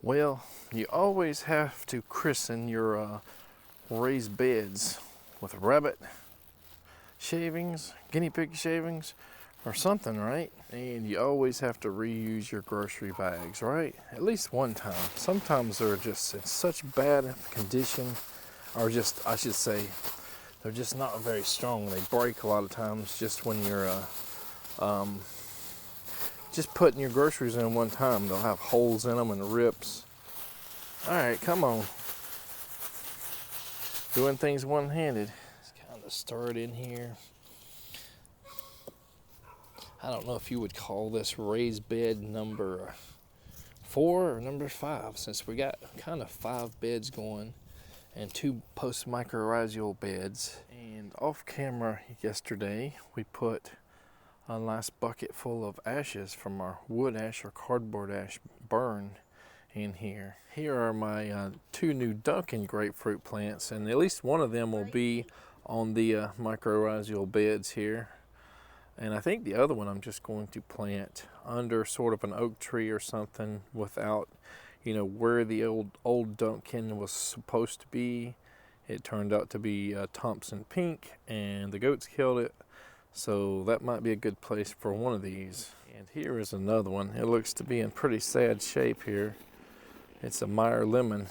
Well, you always have to christen your raised beds with rabbit shavings, guinea pig shavings, or something, right? And you always have to reuse your grocery bags, right? At least one time. Sometimes they're just in such bad condition, or just, I should say, they're just not very strong. They break a lot of times just when you're just putting your groceries in one time. They'll have holes in them and rips. All right, come on. Doing things one-handed. Just kind of stir it in here. I don't know if you would call this raised bed number 4 or number 5, since we got kind of 5 beds going and 2 post-mycorrhizal beds. And off camera yesterday, we put a nice bucket full of ashes from our wood ash or cardboard ash burn in here. Here are my 2 new Duncan grapefruit plants, and at least one of them will be on the mycorrhizal beds here. And I think the other one I'm just going to plant under sort of an oak tree or something without, you know, where the old Duncan was supposed to be. It turned out to be Thompson pink, and the goats killed it. So that might be a good place for one of these. And here is another one. It looks to be in pretty sad shape here. It's a Meyer lemon.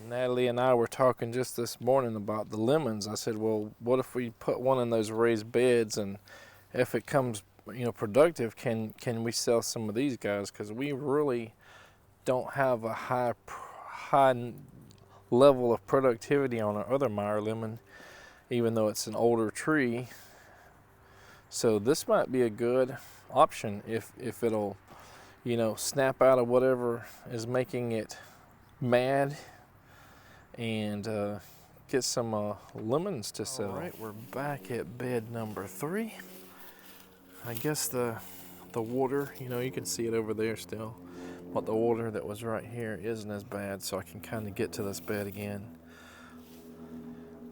Natalie and I were talking just this morning about the lemons. I said, well, what if we put one in those raised beds, and if it comes, you know, productive, can we sell some of these guys? Because we really don't have a high level of productivity on our other Meyer lemon, even though it's an older tree. So this might be a good option if it'll, you know, snap out of whatever is making it mad, and get some lemons to sell. All right, we're back at bed number 3. I guess the water, you know, you can see it over there still, but the water that was right here isn't as bad, so I can kind of get to this bed again.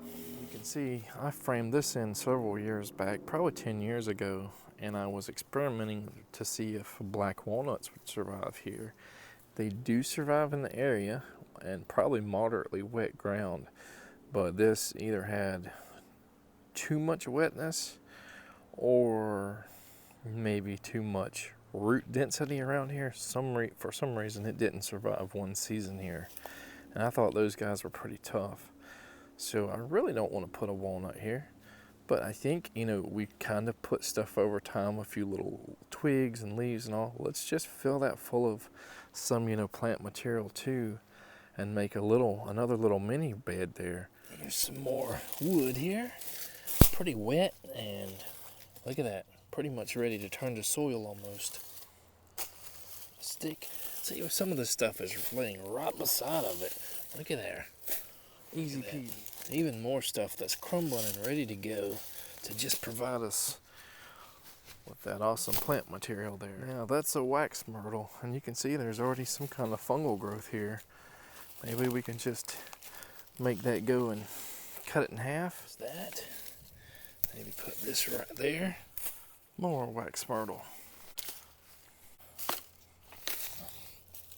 You can see I framed this in several years back, probably 10 years ago, and I was experimenting to see if black walnuts would survive here. They do survive in the area, and probably moderately wet ground, but this either had too much wetness or maybe too much root density around here. For some reason it didn't survive one season here, and I thought those guys were pretty tough. So I really don't want to put a walnut here, but I think, you know, we kind of put stuff over time, a few little twigs and leaves and all. Let's just fill that full of some, you know, plant material too, and make another little mini bed there. There's some more wood here. Pretty wet, and look at that. Pretty much ready to turn to soil almost. Stick. See, some of this stuff is laying right beside of it. Look at there. Easy peasy. Even more stuff that's crumbling and ready to go to just provide us with that awesome plant material there. Now that's a wax myrtle, and you can see there's already some kind of fungal growth here. Maybe we can just make that go and cut it in half. That. Maybe put this right there. More wax myrtle.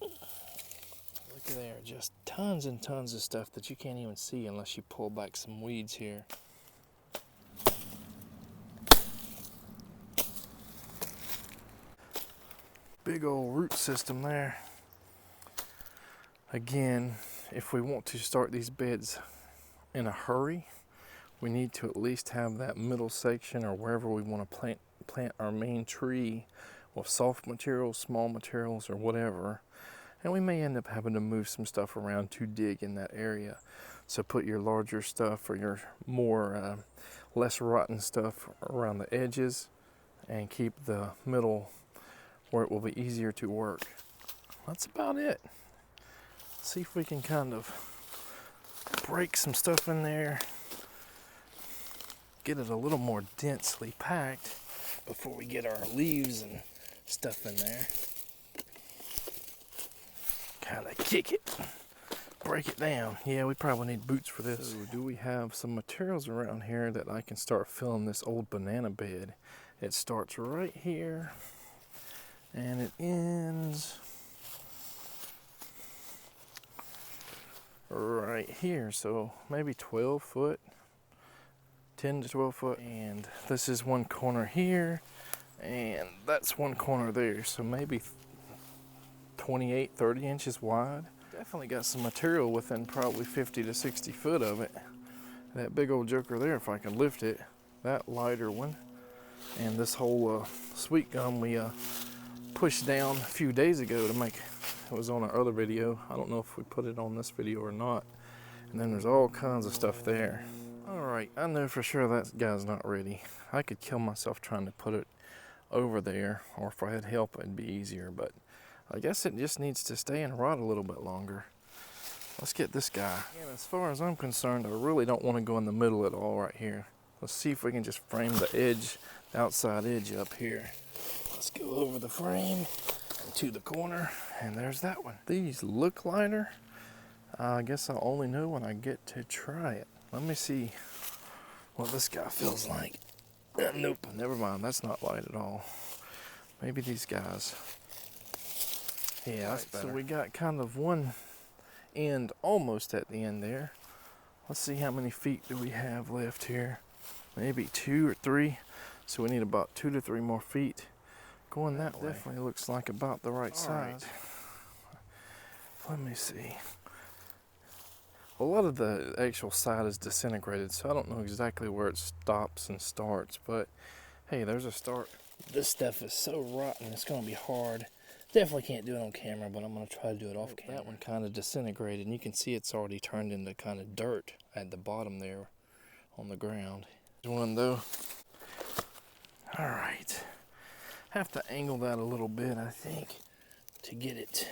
Look at there, just tons and tons of stuff that you can't even see unless you pull back some weeds here. Big old root system there. Again, if we want to start these beds in a hurry, we need to at least have that middle section, or wherever we want to plant our main tree, with soft materials, small materials, or whatever. And we may end up having to move some stuff around to dig in that area. So put your larger stuff or your more less rotten stuff around the edges, and keep the middle where it will be easier to work. That's about it. See if we can kind of break some stuff in there, get it a little more densely packed before we get our leaves and stuff in there. Kind of kick it, break it down. Yeah, we probably need boots for this. So do we have some materials around here that I can start filling this old banana bed? It starts right here and it ends here, so maybe 12 foot, 10 to 12 foot. And this is one corner here, and that's one corner there, so maybe 28, 30 inches wide. Definitely got some material within probably 50 to 60 foot of it. That big old joker there, if I can lift it, that lighter one, and this whole sweet gum we pushed down a few days ago to make, it was on our other video. I don't know if we put it on this video or not. And then there's all kinds of stuff there. All right, I know for sure that guy's not ready. I could kill myself trying to put it over there, or if I had help it'd be easier, but I guess it just needs to stay and rot a little bit longer. Let's get this guy. And as far as I'm concerned, I really don't want to go in the middle at all right here. Let's see if we can just frame the edge, the outside edge up here. Let's go over the frame and to the corner, and there's that one. These look lighter. I guess I'll only know when I get to try it. Let me see what this guy feels like. Nope, never mind, that's not light at all. Maybe these guys. Yeah, that's better. So we got kind of one end almost at the end there. Let's see how many feet do we have left here. Maybe 2 or 3. So we need about 2 to 3 more feet. Going that way. Definitely looks like about the right size. Let me see. A lot of the actual side is disintegrated, so I don't know exactly where it stops and starts, but hey, there's a start. This stuff is so rotten, it's gonna be hard. Definitely can't do it on camera, but I'm gonna try to do it off camera. That one kind of disintegrated, and you can see it's already turned into kind of dirt at the bottom there on the ground. There's one though. All right, have to angle that a little bit, I think, to get it.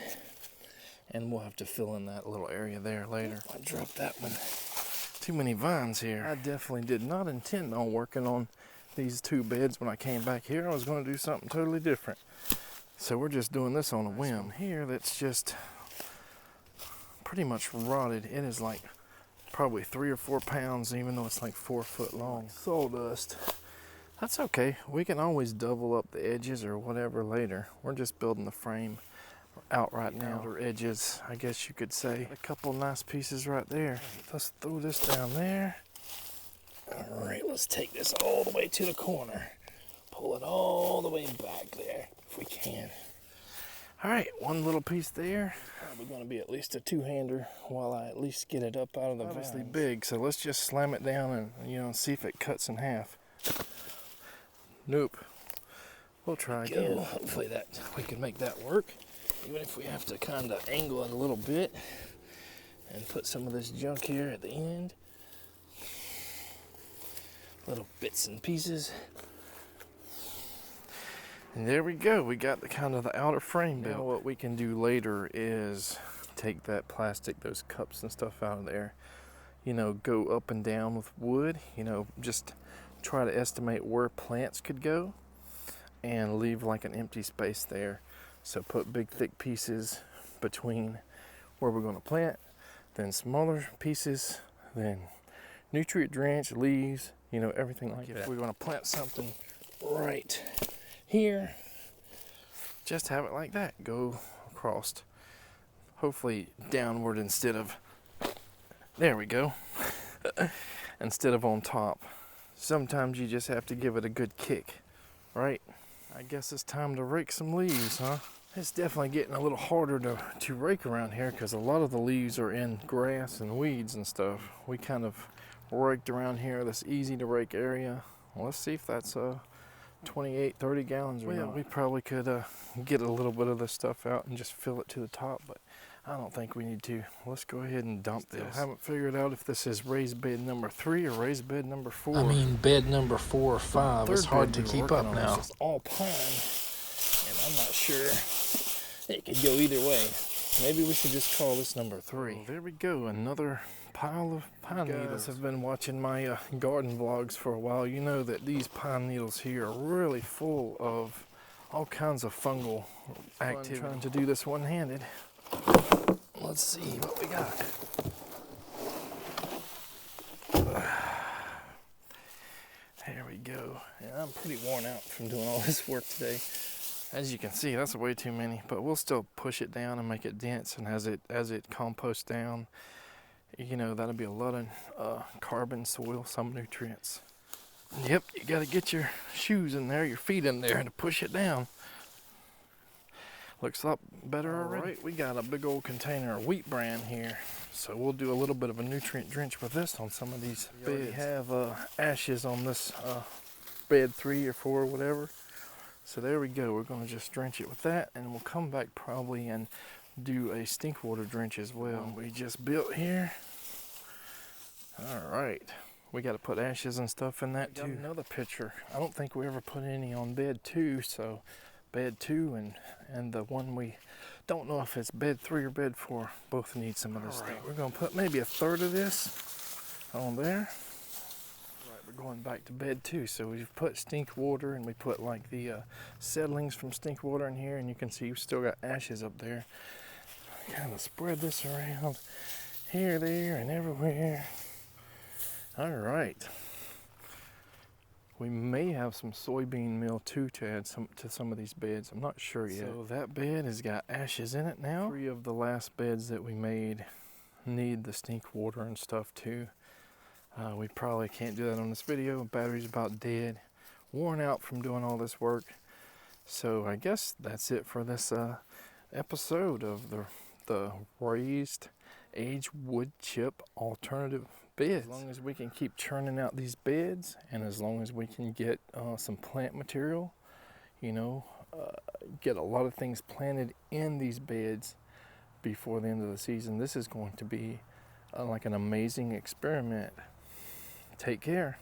And we'll have to fill in that little area there later. I dropped that one. Too many vines here. I definitely did not intend on working on these 2 beds when I came back here. I was going to do something totally different. So we're just doing this on a whim. Here that's just pretty much rotted. It is like probably 3 or 4 pounds, even though it's like 4 foot long. Sawdust. That's okay. We can always double up the edges or whatever later. We're just building the frame out right now. Outer edges, I guess you could say. A couple nice pieces right there. Let's throw this down there. All right, let's take this all the way to the corner. Pull it all the way back there if we can. All right, one little piece there. Probably going to be at least a 2-hander while I at least get it up out of the obviously vines. Big, so let's just slam it down and see if it cuts in half. Nope. We'll try again. Hopefully that we can make that work. Even if we have to kind of angle it a little bit and put some of this junk here at the end. Little bits and pieces. And there we go. We got the kind of the outer frame built. Now what we can do later is take that plastic, those cups and stuff out of there. Go up and down with wood. Just try to estimate where plants could go and leave like an empty space there. So put big thick pieces between where we're going to plant, then smaller pieces, then nutrient drench, leaves, everything like that. If we're going to plant something right here, just have it like that, go across, hopefully downward instead of, there we go, instead of on top. Sometimes you just have to give it a good kick, right? I guess it's time to rake some leaves, huh? It's definitely getting a little harder to rake around here because a lot of the leaves are in grass and weeds and stuff. We kind of raked around here, this easy to rake area. Well, let's see if that's 28, 30 gallons or not. We probably could get a little bit of this stuff out and just fill it to the top, but I don't think we need to. Let's go ahead and dump this. I haven't figured out if this is raised bed number 3 or raised bed number 4. I mean, bed number 4 or 5. It's hard to keep up now. It's all pine, and I'm not sure. It could go either way. Maybe we should just call this number 3. Well, there we go, another pile of pine needles. Have been watching my garden vlogs for a while. You know that these pine needles here are really full of all kinds of fungal activity. I'm trying to do this one-handed. Let's see what we got. There we go. Yeah, I'm pretty worn out from doing all this work today. As you can see, that's way too many, but we'll still push it down and make it dense, and as it composts down, You know, that'll be a lot of carbon, soil, some nutrients. Yep, you gotta get your shoes in there, your feet in there to push it down. Looks a lot better already. Alright, we got a big old container of wheat bran here. So we'll do a little bit of a nutrient drench with this on some of these beds. We have ashes on this bed 3 or 4 or whatever. So there we go. We're going to just drench it with that, and we'll come back probably and do a stink water drench as well. We just built here. All right. We got to put ashes and stuff in that too. Got another picture. I don't think we ever put any on bed 2, so bed 2 and the one we don't know if it's bed 3 or bed 4 both need some of this stuff. We're going to put maybe a third of this on there. We're going back to bed 2, so we've put stink water, and we put like the settlings from stink water in here, and you can see we've still got ashes up there. Kind of spread this around here, there, and everywhere. All right. We may have some soybean meal too to add to some of these beds. I'm not sure yet. So that bed has got ashes in it now. 3 of the last beds that we made need the stink water and stuff too. We probably can't do that on this video. Battery's about dead, worn out from doing all this work. So I guess that's it for this episode of the raised aged wood chip alternative beds. As long as we can keep churning out these beds, and as long as we can get some plant material, you know, get a lot of things planted in these beds before the end of the season, this is going to be like an amazing experiment. Take care.